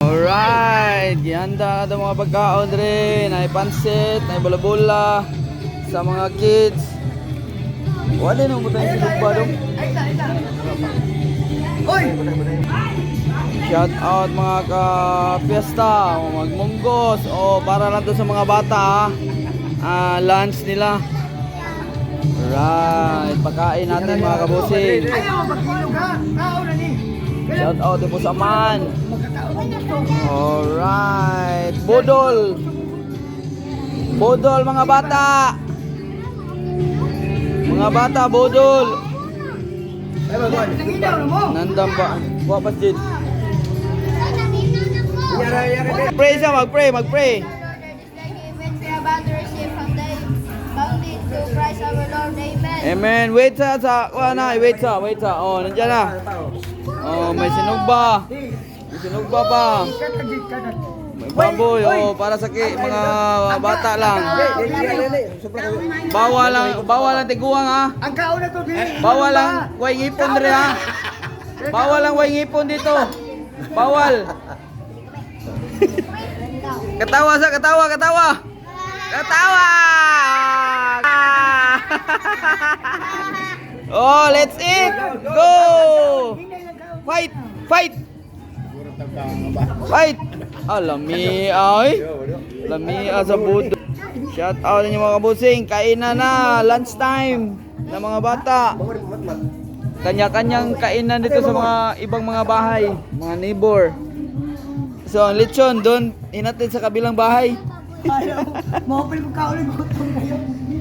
Alright, gihanda na mga pagkaon rin. Ay pansit, ay bola-bola sa mga kids. Wala na mo tayong sinugba dong. Shout out mga ka-fiesta, magmunggos o para lang to sa mga bata lunch nila. Alright, pagkain natin mga kabusing. Shout out po sa man. Alright, budol. Budol mga bata. Mga bata, budol. Nandam pa. Kuha pa dyan. Pray siya, mag-pray, mag-pray. Amen. Wait sa, wait sa. Oh, nandiyan na. Oh, may sinugba. May sinugba pa. May baboy, oh, para sa mga bata lang. Bawal lang tiguang ha. Bawal lang way ngipon rin ha. Bawal lang way ngipon dito. Bawal. Katawa. Oh, let's eat. Go. Fight. Lami ay. Lami sa budo. Shout out ninyo mga kabusing. Kainan na, lunch time ng mga bata. Kanya-kanyang kainan dito sa mga ibang mga bahay, mga neighbor. So, ang lechon doon hinatid sa kabilang bahay.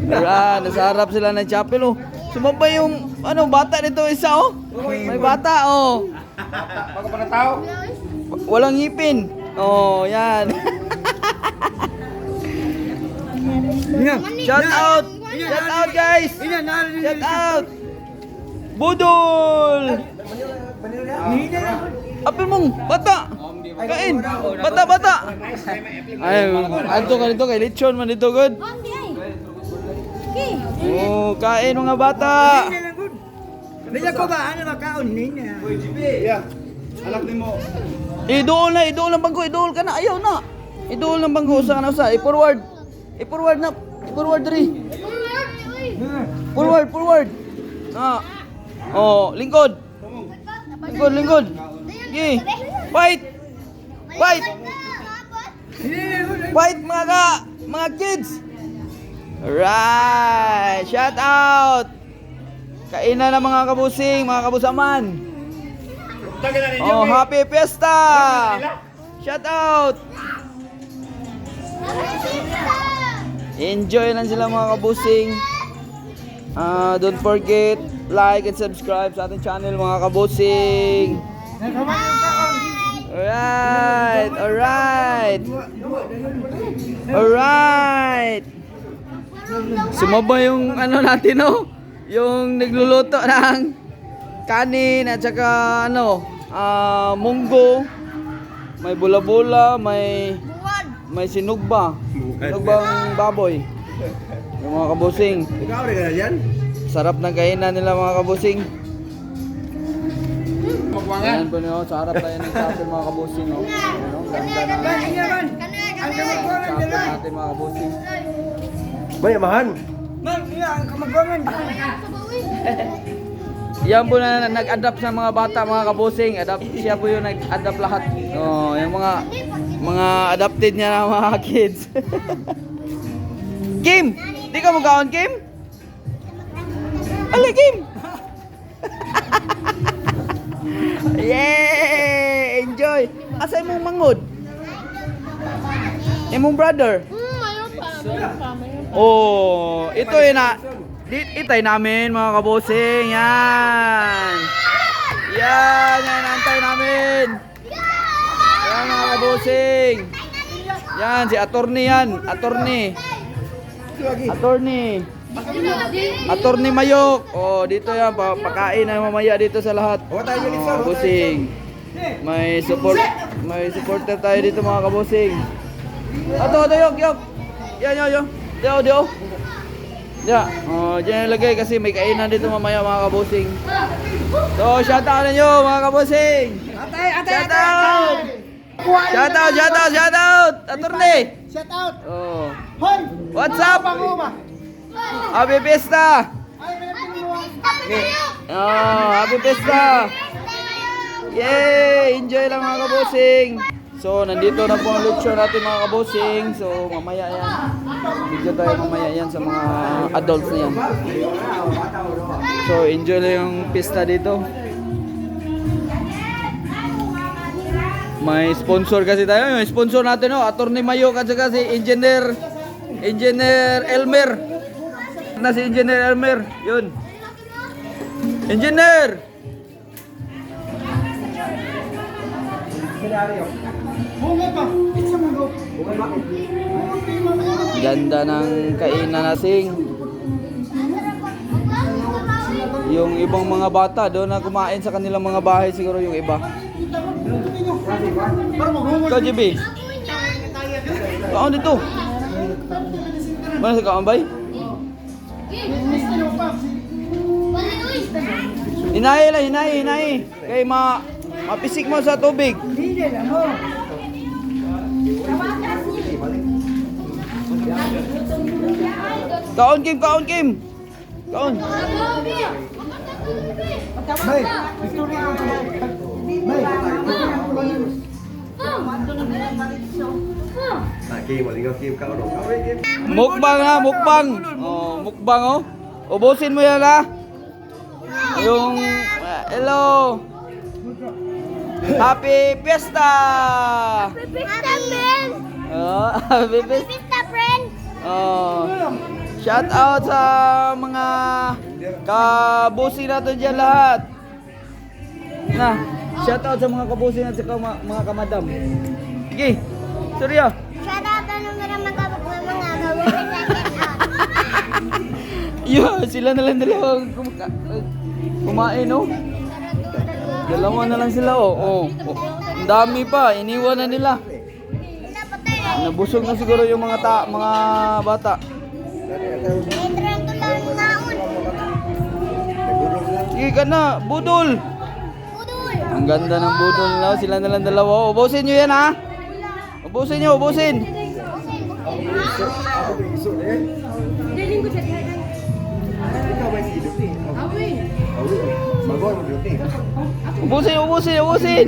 Nasa harap sila ng chapel oh. Sumabay yung bata dito isa oh. May bata oh. Walang ngipin. Oh, yan. Shout out guys. Shout out. Budol. Apil mong bata. Kain. Bata. Ay, dito kay lechon man dito good. Oh, kain mga bata. Bila ko ba ano makaon niya? Yeah. Anak nimo. Idol lang bangko, idol ka na, ayaw na. Idol lang bangko sa i-forward. I-forward na. I-forward diri. Forward. Oh, lingkod. Sige. Fight mga kids. Alright, shout out. Kainan na mga kabusing, mga kabusaman. Oh, happy fiesta. Shout out. Enjoy lang sila mga kabusing. Don't forget like and subscribe sa ating channel mga kabusing. Alright. Sumaba yung natin yung nagluluto ng kanin at saka munggo. May bula-bula, may sinugba. Sinugbang baboy. Yung mga kabusing. Ikaw rin ka na dyan? Sarap ng kainan nila mga kabusing. Ayan po nyo, sa harap tayo ng chapel mga kabusing. Ganda na chapel natin mga kabusing. Bayamahan. Ang kamagwangan. Yan po na nag-adapt sa mga bata mga kabusing. Siya po yung nag-adapt lahat. Oh, yung mga adapted niya na mga kids. Kim! Di ka magkaon, Kim? Ala, Kim! Yay! Enjoy! Asa imong mangod? Imong brother? Mayroon pa. Oh, ito itay namin mga kabosing. Yan antay namin. Yan mga kabosing. Yan si attorney Attorney Mayok. Oh, dito yan pakain na mamaya dito sa lahat. Kabosing. May supporter tayo dito mga kabosing. Ato yok. Yan. Dio. Ya, diyan lagay kasi may kainan dito mamaya mga kabosing. So, shout out ninyo mga kabosing. Shout out. Shout out, shout out, shout out. Attorney. Shout out. Oh. Hoy! What's up? Pango ba? Happy Fiesta. Ay, pinapagawa. Oh, happy Fiesta. Yay! Enjoy lang mga kabusing. So, nandito na po ang lecture natin mga kabusing. So, mamaya yan. Video tayo mamaya yan sa mga adults na yan. So, enjoy lang yung pista dito. May sponsor kasi tayo. Yung sponsor natin, no? Attorney Mayo at saka si Engineer Elmer. Na si Engineer Elmer. Yun. Engineer! Bunga pa. Isa mo go. Ganda ng kainan nasing. Yung ibang mga bata doon na kumain sa kanilang mga bahay siguro yung iba. Ikaw, JB? Kaon dito. Mana sa kaon bay? Hinay lang, hinay. Kay mapisik mo sa tubig. Hindi lang mo. Kaon Kim. Kaon. Bay, victory ko. Bay, Kim, ikaw Kim, kau dong. Kau Kim. Mukbang ha, mukbang. Oh, mukbang oh. Ubusin mo yan ha. Yung hello. Happy Fiesta. Pista friend! Oh, happy Fiesta. Pista friend! Oh. Shout out sa mga kabusi natin dyan lahat. Na, shout out sa mga kabusi natin sa mga kamadam. Sige, sorry ah. Shout out na mga magkabag na mga gawin sa shout out. Yeah, sila na lang dalawang kumain oh. Dalawa na lang sila oh. Oh. Ang dami pa, iniwan na nila. Nabusog na siguro yung mga bata. Metron to lang naon. Sige ka na, budol. Budol! Ang ganda ng budol nila, sila na lang dalawa. Ubusin nyo yan ha. Ubusin nyo, ubusin. Ubusin.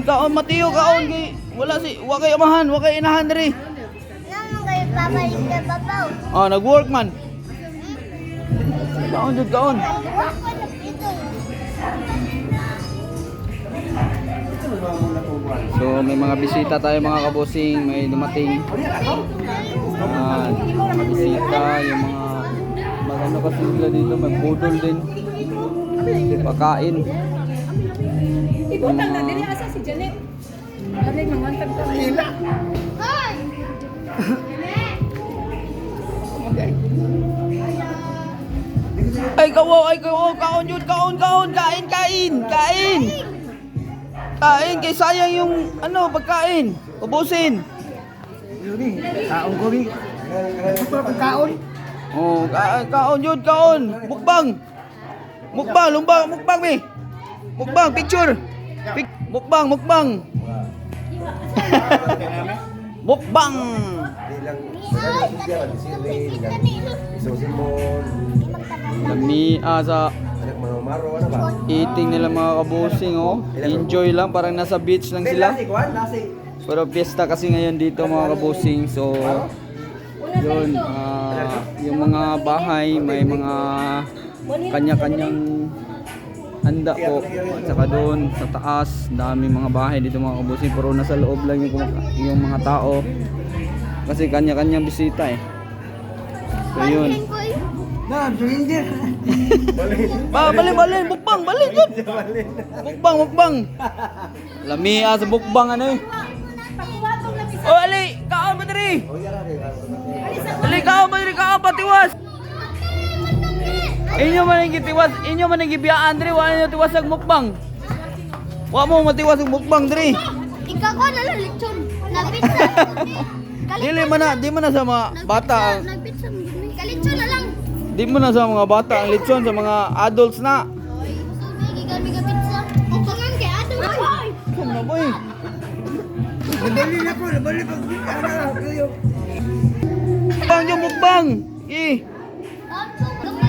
Kaon, Mateo, kaon kay wa kay amahan, wa kay inahan diri. Naman kayo babalik na babaw. Ah, nag-work man. Kaon jud kaon. Huwag ko na dito. So may mga bisita tayo mga kabosing, may dumating. Mga bisita, yung mga ano kasi sila dito, may budol din. Pagkain. Ibutang na dili asa si Janet. Kami mangantag ta. Hoy! Ay kawo, kaon jud, kaon, kain. Kain kay sayang yung ano pagkain. Ubusin. Kaon ko rin. Kaon. Oh, kaon jud, kaon. Mukbang, mi. Mukbang, picture. Mukbang. Mukbang. Lami sa eating nila mga kabusing oh. Enjoy lang, parang nasa beach lang sila. Pero fiesta kasi ngayon dito mga kabusing. So yun, yung mga bahay may mga kanya-kanyang handa po. At saka doon sa taas, dami mga bahay dito mga kabusing. Pero nasa loob lang yung mga tao. Kasi kanya-kanyang bisita eh. So yun. Na, surrender. Balik, mukbang, balik yun. Mukbang. Lamia sa mukbang ano eh. Oh, ali, kaon ba diri? Ali, kaon ba diri, patiwas. Inyo man ang gitiwas, inyo man ang gibiyaan diri, wala nyo tiwas ang mukbang. Wa mo matiwas ang mukbang diri. Ikaw ko nalalitsyon. Nagpitsa. Di man na sa mga bata. Nagpitsa. Kalitsyon na lang. Di mo na sa mga bata ang litson, sa mga adults na. Come na boy. Nabali na ko, nabali pag kayo. Mukbang yung mukbang.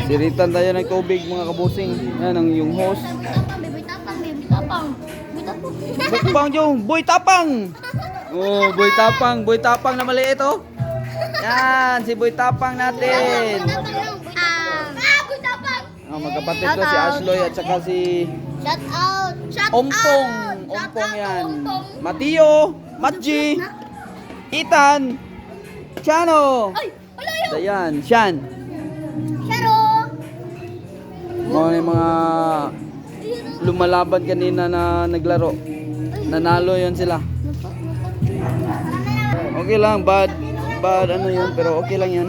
Siritan tayo ng tubig mga kabusing. Yan ang yung host. Mukbang yung boy tapang. Oh, boy tapang. Boy tapang na maliit oh. Yan, si boy tapang natin. Magkapatid ko si Ashloy at saka si Shout out! Shout Ompong. out! Shout Ompong out yan. Ompong. Matio, Matji, Ethan, Chano. Ay! Wala yun! Ayan, Shan. Sharo! Mga lumalaban kanina na naglaro. Nanalo yon sila. Okay lang, bad ano yun, pero okay lang yan.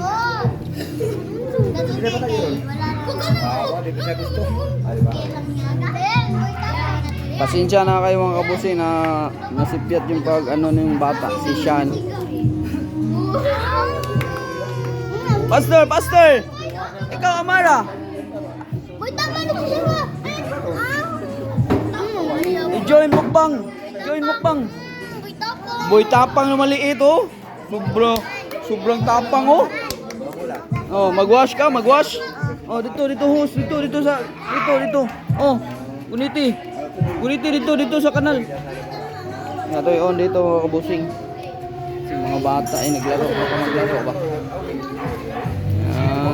Pasensya na kayo mga kabusi na nasipyat yung pag ano ng bata, si Shan. Pastor! Ikaw, Amara! Boy, tama na ko siya ba? I-join mukbang! Join mukbang! Boy, tama! Boy, tapang na maliit oh! Sobrang tapang oh! Oh, magwash ka, magwash! Oh, dito host, dito sa, dito. Oh, guniti dito sa kanal. Nga to yun, dito mga kabusing. Si mga bata ay naglaro ba?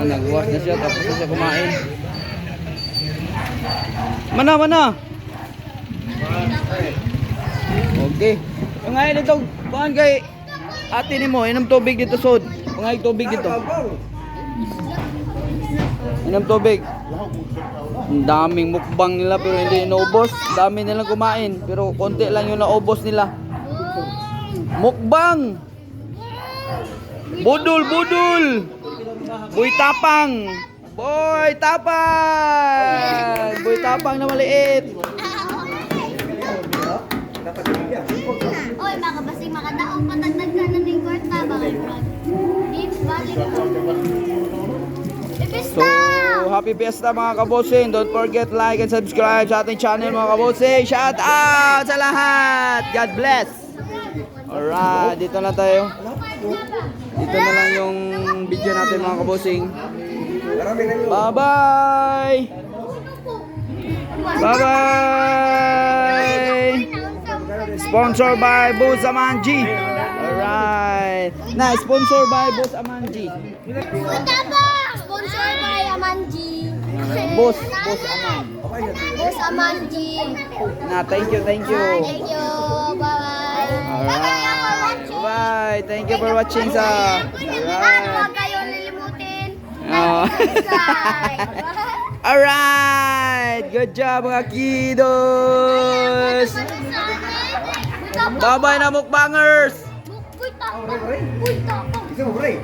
Nagwash na siya, tapos na siya kumain. Mana! Okay. Yung nga dito, kuhan kay ate ni mo, inom tubig dito sod. Pangay tubig dito. Inom tubig. Ang daming mukbang nila pero hindi naubos. Dami nilang kumain pero konti lang yung naubos nila. Mukbang! Budul! Boy tapang! Boy tapang na maliit! Oy, mga basing makataong patagdag ka na ng kwarta ba? It's balik. So, happy fiesta mga kabosing. Don't forget like and subscribe sa ating channel mga kabosing. Shout out sa lahat. God bless. Alright, dito na tayo. Dito na lang yung video natin mga kabosing. Bye-bye. Sponsored by Boss Amanji. Alright. Sponsored by Boss Amanji. Sponsor by Amanji. Boss Aman. Boss Amanji. Thank you. Thank you. Bye-bye. Alright. Bye. Thank you for watching sa. Huwag kayo lilimutin. Subscribe. Alright. Good job mga kiddos. Bye-bye na mukbangers. Uy, tapang. Uy, tapang. Isa mo, pre.